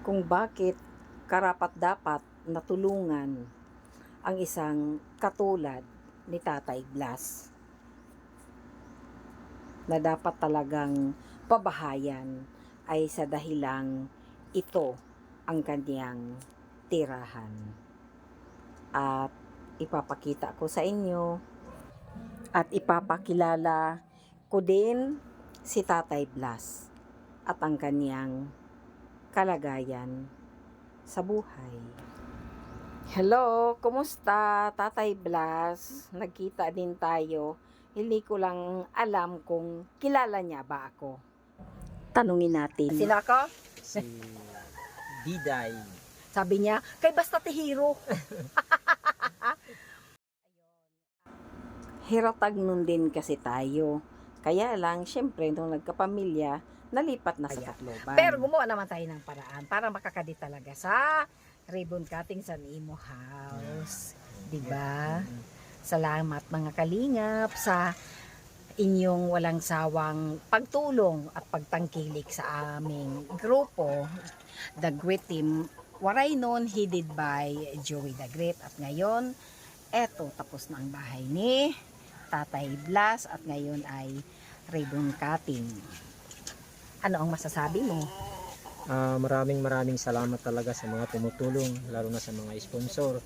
kung bakit karapat-dapat na tulungan ang isang katulad ni Tatay Blas na dapat talagang pabahayan ay sa dahilang ito ang kanyang tirahan. At ipapakita ko sa inyo at ipapakilala ko din si Tatay Blas at ang kanyang kalagayan sa buhay. Hello, kumusta Tatay Blas? Nagkita din tayo. Hindi ko lang alam kung kilala niya ba ako. Tanungin natin. Sino ako? Si Diday. Sabi niya, kay basta Hero. Hiratag nun din kasi tayo. Kaya lang, syempre, nung nagkapamilya, nalipat na sa Tacloban. Pero gumawa naman tayo ng paraan para makakadit talaga sa ribbon cutting sa Nemo House. Diba? Salamat mga kalingap sa inyong walang sawang pagtulong at pagtangkilik sa aming grupo, The Great Team Waray Noon, headed by Joey The Great. At ngayon, eto, tapos na ang bahay ni Tatay Blas at ngayon ay ribbon cutting. Ano ang masasabi mo? Maraming salamat talaga sa mga tumutulong, lalo na sa mga sponsor.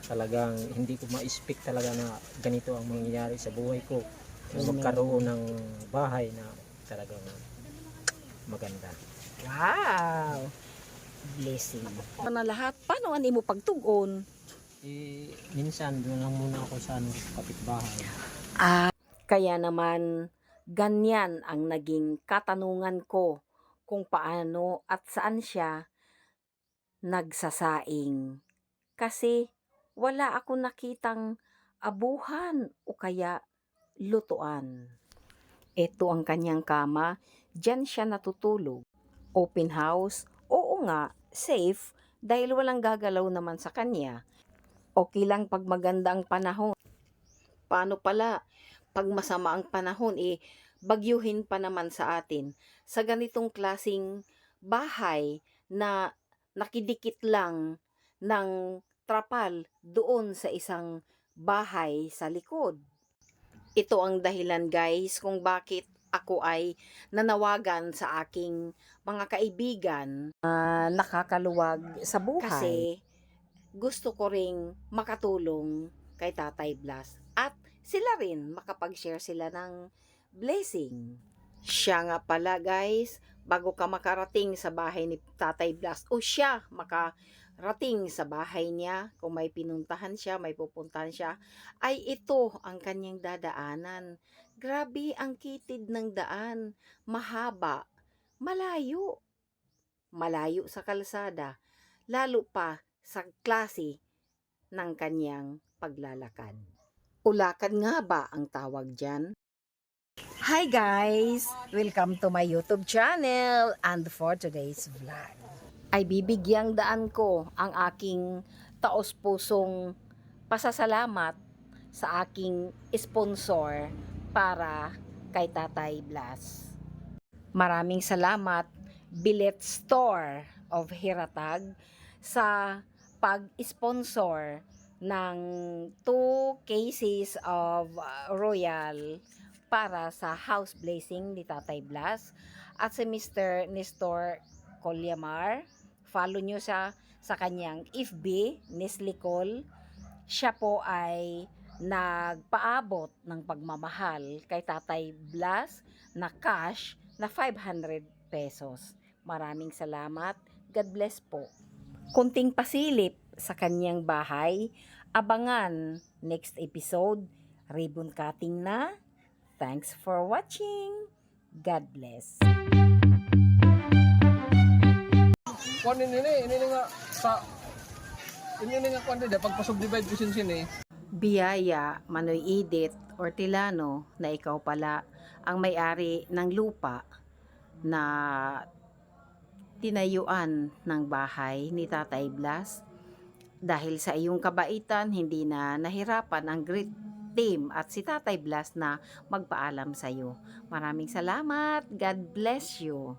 Talagang hindi ko ma-expect talaga na ganito ang mangyayari sa buhay ko. Magkaroon ng bahay na talagang maganda. Wow! Blessing. Na lahat, paano ani mo pagtugon? Minsan doon lang muna ako sa kapitbahay. Kaya naman, ganyan ang naging katanungan ko kung paano at saan siya nagsasaing. Kasi wala ako nakitang abuhan o kaya lutuan. Ito ang kanyang kama, diyan siya natutulog. Open house, oo nga, safe, dahil walang gagalaw naman sa kanya. Okay lang pag maganda ang panahon. Paano pala pag masama ang panahon, bagyuhin pa naman sa atin. Sa ganitong klasing bahay na nakidikit lang ng trapal doon sa isang bahay sa likod. Ito ang dahilan guys kung bakit ako ay nanawagan sa aking mga kaibigan nakakaluwag sa buhay. Kasi gusto ko ring makatulong kay Tatay Blas at sila rin makapag-share sila ng blessing. Siya nga pala guys, bago ka makarating sa bahay ni Tatay Blas o siya makarating sa bahay niya, kung may pinuntahan siya, may pupuntahan siya, ay ito ang kanyang dadaanan. Grabe ang kitid ng daan, mahaba, malayo sa kalsada, lalo pa sa klase ng kanyang paglalakad. Ulakan nga ba ang tawag dyan? Hi guys! Welcome to my YouTube channel, and for today's vlog ay bibigyang daan ko ang aking taos-pusong pasasalamat sa aking sponsor para kay Tatay Blas. Maraming salamat, Billet Store of Hiratag, sa pag-sponsor ng 2 cases of Royal para sa house blessing ni Tatay Blas. At si Mr. Nestor Colyamar, follow nyo sa kanyang FB, Neslicol. Siya po ay nagpaabot ng pagmamahal kay Tatay Blas na cash na 500 pesos. Maraming salamat. God bless po. Kunting pasilip sa kanyang bahay. Abangan next episode. Ribbon cutting na. Thanks for watching. God bless. Kuan ini nga sa ini nga kuan din pagpa-subdivide ko sin Biyaya Manoy Edith Ortilano na ikaw pala ang may-ari ng lupa na tinayuan ng bahay ni Tatay Blas. Dahil sa iyong kabaitan, hindi na nahirapan ang Great Team at si Tatay Blas na magpaalam sa iyo. Maraming salamat. God bless you.